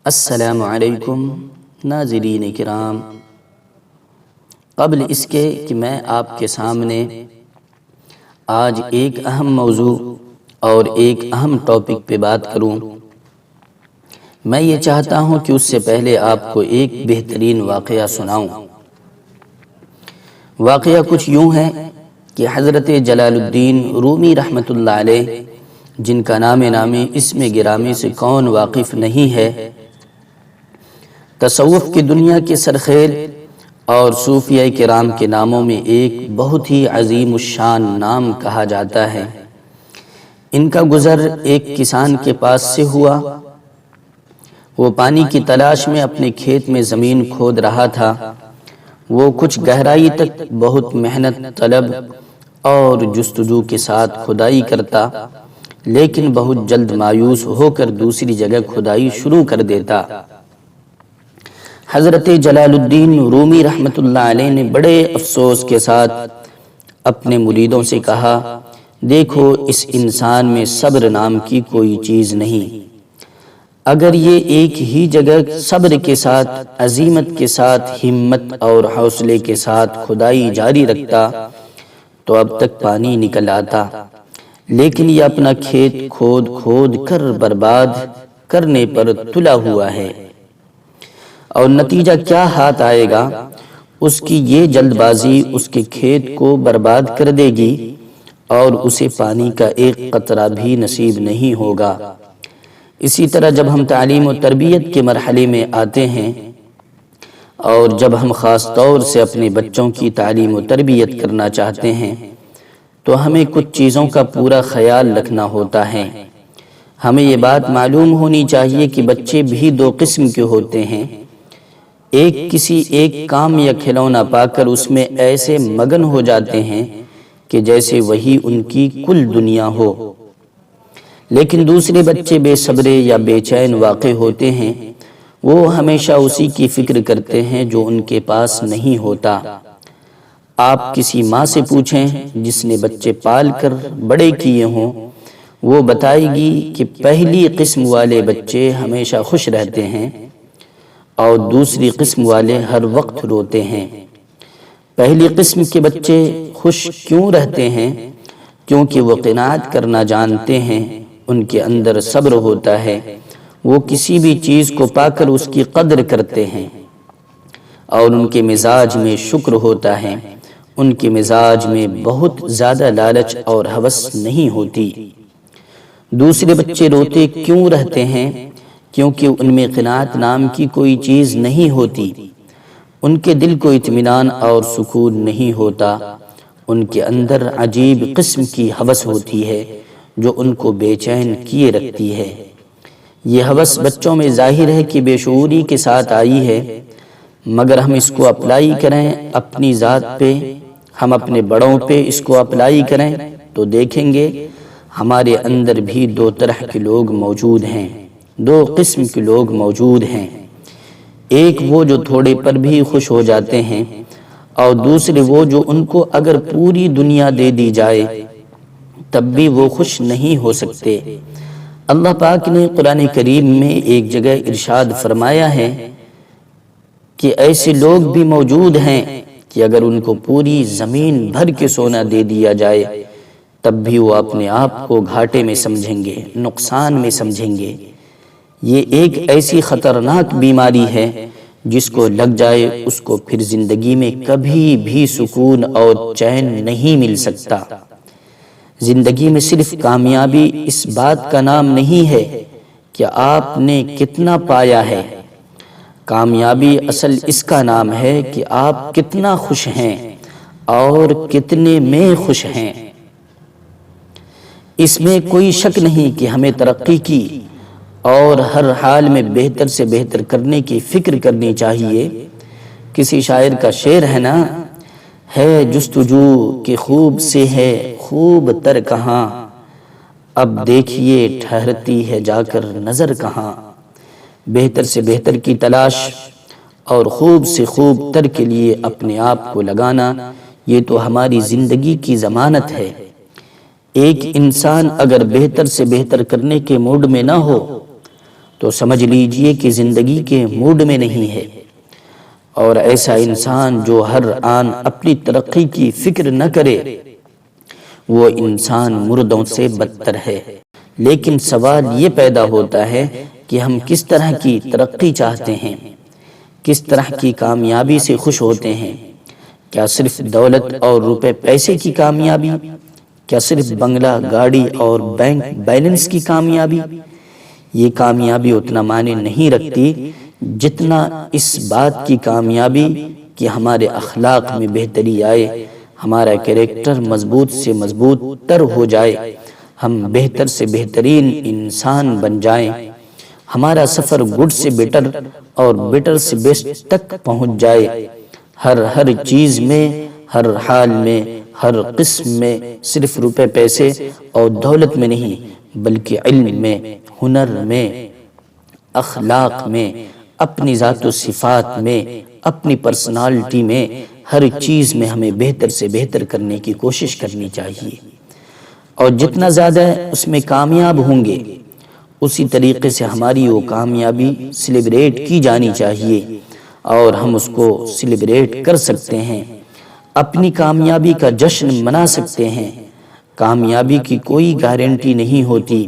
السلام علیکم ناظرین کرام، قبل اس کے کہ میں آپ کے سامنے آج ایک اہم موضوع اور ایک اہم ٹاپک پہ بات کروں، میں یہ چاہتا ہوں کہ اس سے پہلے آپ کو ایک بہترین واقعہ سناؤں۔ واقعہ کچھ یوں ہے کہ حضرت جلال الدین رومی رحمۃ اللہ علیہ، جن کا نام نامی اسم گرامی سے کون واقف نہیں ہے، تصوف کی دنیا کے سرخیل اور صوفیہ کرام کے ناموں میں ایک بہت ہی عظیم الشان نام کہا جاتا ہے۔ ان کا گزر ایک کسان کے پاس سے ہوا۔ وہ پانی کی تلاش میں اپنے کھیت میں زمین کھود رہا تھا۔ وہ کچھ گہرائی تک بہت محنت طلب اور جستجو کے ساتھ کھدائی کرتا، لیکن بہت جلد مایوس ہو کر دوسری جگہ کھدائی شروع کر دیتا۔ حضرت جلال الدین رومی رحمۃ اللہ علیہ نے بڑے افسوس کے ساتھ اپنے مریدوں سے کہا، دیکھو اس انسان میں صبر نام کی کوئی چیز نہیں۔ اگر یہ ایک ہی جگہ صبر کے ساتھ، عزیمت کے ساتھ، ہمت اور حوصلے کے ساتھ کھدائی جاری رکھتا تو اب تک پانی نکل آتا، لیکن یہ اپنا کھیت کھود کھود کر برباد کرنے پر تلا ہوا ہے، اور نتیجہ کیا ہاتھ آئے گا؟ اس کی یہ جلد بازی اس کے کھیت کو برباد کر دے گی اور اسے پانی کا ایک قطرہ بھی نصیب نہیں ہوگا۔ اسی طرح جب ہم تعلیم و تربیت کے مرحلے میں آتے ہیں اور جب ہم خاص طور سے اپنے بچوں کی تعلیم و تربیت کرنا چاہتے ہیں تو ہمیں کچھ چیزوں کا پورا خیال رکھنا ہوتا ہے۔ ہمیں یہ بات معلوم ہونی چاہیے کہ بچے بھی دو قسم کے ہوتے ہیں۔ ایک کسی ایک کام یا کھلونا پا کر اس میں ایسے مگن ہو جاتے ہیں کہ جیسے وہی ان کی کل دنیا ہو، لیکن دوسرے بچے بے صبرے یا بے چین واقع ہوتے ہیں۔ وہ ہمیشہ اسی کی فکر کرتے ہیں جو ان کے پاس نہیں ہوتا۔ آپ کسی ماں سے پوچھیں جس نے بچے پال کر بڑے کیے ہوں، وہ بتائے گی کہ پہلی قسم والے بچے ہمیشہ خوش رہتے ہیں اور دوسری قسم والے ہر وقت روتے ہیں۔ پہلی قسم کے بچے خوش کیوں رہتے ہیں؟ کیونکہ وہ قناعت کرنا جانتے ہیں، ان کے اندر صبر ہوتا ہے، وہ کسی بھی چیز کو پا کر اس کی قدر کرتے ہیں، اور ان کے مزاج میں شکر ہوتا ہے، ان کے مزاج میں بہت زیادہ لالچ اور ہوس نہیں ہوتی۔ دوسرے بچے روتے کیوں رہتے ہیں؟ کیونکہ ان میں قناعت نام کی کوئی چیز نہیں ہوتی، ان کے دل کو اطمینان اور سکون نہیں ہوتا، ان کے اندر عجیب قسم کی ہوس ہوتی ہے جو ان کو بے چین کیے رکھتی ہے۔ یہ ہوس بچوں میں ظاہر ہے کہ بے شعوری کے ساتھ آئی ہے، مگر ہم اس کو اپلائی کریں اپنی ذات پہ، ہم اپنے بڑوں پہ اس کو اپلائی کریں تو دیکھیں گے ہمارے اندر بھی دو طرح کے لوگ موجود ہیں، دو قسم کے لوگ موجود ہیں۔ ایک وہ جو تھوڑے پر بھی خوش ہو جاتے ہیں، اور دوسرے وہ جو ان کو اگر پوری دنیا دے دی جائے تب بھی وہ خوش نہیں ہو سکتے۔ اللہ پاک نے قرآن کریم میں ایک جگہ ارشاد فرمایا ہے کہ ایسے لوگ بھی موجود ہیں کہ اگر ان کو پوری زمین بھر کے سونا دے دیا جائے تب بھی وہ اپنے آپ کو گھاٹے میں سمجھیں گے، نقصان میں سمجھیں گے۔ یہ ایک ایسی خطرناک بیماری ہے جس کو لگ جائے اس کو پھر زندگی میں کبھی بھی سکون اور چین نہیں مل سکتا۔ زندگی میں صرف کامیابی اس بات کا نام نہیں ہے کہ آپ نے کتنا پایا ہے، کامیابی اصل اس کا نام ہے کہ آپ کتنا خوش ہیں اور کتنے میں خوش ہیں۔ اس میں کوئی شک نہیں کہ ہمیں ترقی کی اور ہر حال میں بہتر سے بہتر کرنے کی فکر کرنی چاہیے۔ کسی شاعر کا شعر ہے نا، ہے جستجو کہ خوب سے ہے خوب تر کہاں، اب دیکھیے ٹھہرتی ہے جا کر نظر کہاں۔ بہتر سے بہتر کی تلاش اور خوب سے خوب تر کے لیے اپنے آپ کو لگانا، یہ تو ہماری زندگی کی ضمانت ہے۔ ایک انسان اگر بہتر سے بہتر کرنے کے موڈ میں نہ ہو تو سمجھ لیجئے کہ زندگی کے موڈ میں نہیں ہے۔ اور ایسا انسان جو ہر آن اپنی ترقی کی فکر نہ کرے وہ انسان مردوں سے بدتر ہے۔ لیکن سوال یہ پیدا ہوتا ہے کہ ہم کس طرح کی ترقی چاہتے ہیں، کس طرح کی کامیابی سے خوش ہوتے ہیں؟ کیا صرف دولت اور روپے پیسے کی کامیابی؟ کیا صرف بنگلہ، گاڑی اور بینک بیلنس کی کامیابی؟ یہ کامیابی اتنا معنی نہیں رکھتی جتنا اس بات کی کامیابی کہ ہمارے اخلاق میں بہتری آئے، ہمارا کریکٹر مضبوط سے مضبوط تر ہو جائے، ہم بہتر سے بہترین انسان بن جائیں، ہمارا سفر گڈ سے بیٹر اور بیٹر سے بیسٹ تک پہنچ جائے۔ ہر چیز میں، ہر حال میں، ہر قسم میں، صرف روپے پیسے اور دولت میں نہیں بلکہ علم میں، ہنر میں، اخلاق میں، اپنی ذات و صفات میں، اپنی پرسنالٹی میں، ہر چیز میں ہمیں بہتر سے بہتر کرنے کی کوشش کرنی چاہیے۔ اور جتنا زیادہ اس میں کامیاب ہوں گے اسی طریقے سے ہماری وہ کامیابی سیلیبریٹ کی جانی چاہیے اور ہم اس کو سیلیبریٹ کر سکتے ہیں، اپنی کامیابی کا جشن منا سکتے ہیں۔ کامیابی کی کوئی گارنٹی نہیں ہوتی۔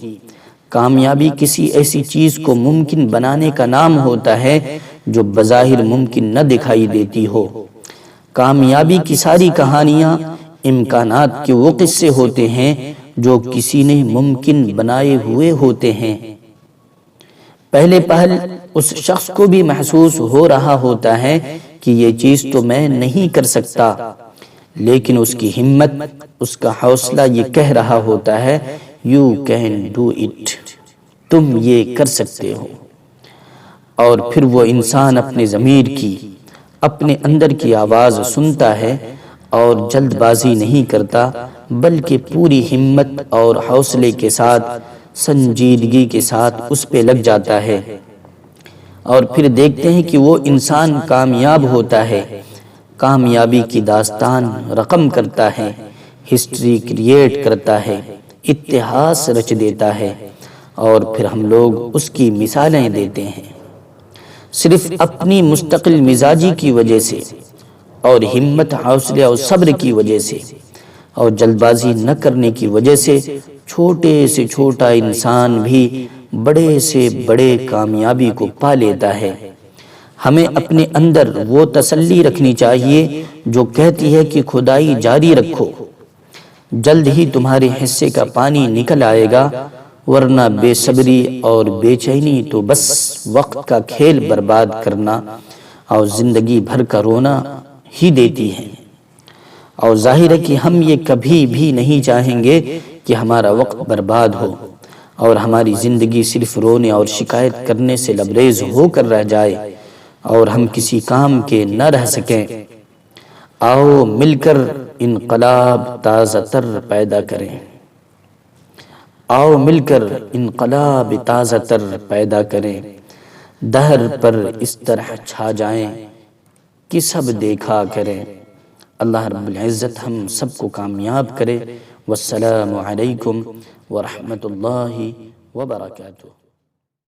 کامیابی کسی ایسی چیز کو ممکن بنانے کا نام ہوتا ہے جو بظاہر ممکن نہ دکھائی دیتی ہو۔ کامیابی کی ساری کہانیاں امکانات کے وہ قصے ہوتے ہیں جو کسی نے ممکن بنائے ہوئے ہوتے ہیں۔ پہلے پہل اس شخص کو بھی محسوس ہو رہا ہوتا ہے کہ یہ چیز تو میں نہیں کر سکتا، لیکن اس کی ہمت، اس کا حوصلہ یہ کہہ رہا ہوتا ہے You can do it، تم یہ کر سکتے ہو۔ اور پھر وہ انسان اپنے ضمیر کی، اپنے اندر کی آواز سنتا ہے اور جلد بازی نہیں کرتا بلکہ پوری ہمت اور حوصلے کے ساتھ، سنجیدگی کے ساتھ اس پہ لگ جاتا ہے۔ اور پھر دیکھتے ہیں کہ وہ انسان کامیاب ہوتا ہے، کامیابی کی داستان رقم کرتا ہے، ہسٹری کریٹ کرتا ہے، اتہاس رچ دیتا ہے، اور پھر ہم لوگ اس کی مثالیں دیتے ہیں۔ صرف اپنی مستقل مزاجی کی وجہ سے اور ہمت، حوصلہ اور صبر کی وجہ سے اور جلد بازی نہ کرنے کی وجہ سے چھوٹے سے چھوٹا انسان بھی بڑے سے بڑے کامیابی کو پا لیتا ہے۔ ہمیں اپنے اندر وہ تسلی رکھنی چاہیے جو کہتی ہے کہ خدائی جاری رکھو، جلد ہی تمہارے حصے کا پانی نکل آئے گا، ورنہ بے صبری اور بے چینی تو بس وقت کا کھیل برباد کرنا اور زندگی بھر کا رونا ہی دیتی ہے۔ اور ظاہر ہے کہ ہم یہ کبھی بھی نہیں چاہیں گے کہ ہمارا وقت برباد ہو اور ہماری زندگی صرف رونے اور شکایت کرنے سے لبریز ہو کر رہ جائے اور ہم کسی کام کے نہ رہ سکیں۔ آؤ مل کر انقلاب تازہ تر پیدا کریں، آؤ مل کر انقلاب تازہ تر پیدا کریں، دہر پر اس طرح چھا جائیں کہ سب دیکھا کریں۔ اللہ رب العزت ہم سب کو کامیاب کرے۔ والسلام علیکم ورحمۃ اللہ وبرکاتہ۔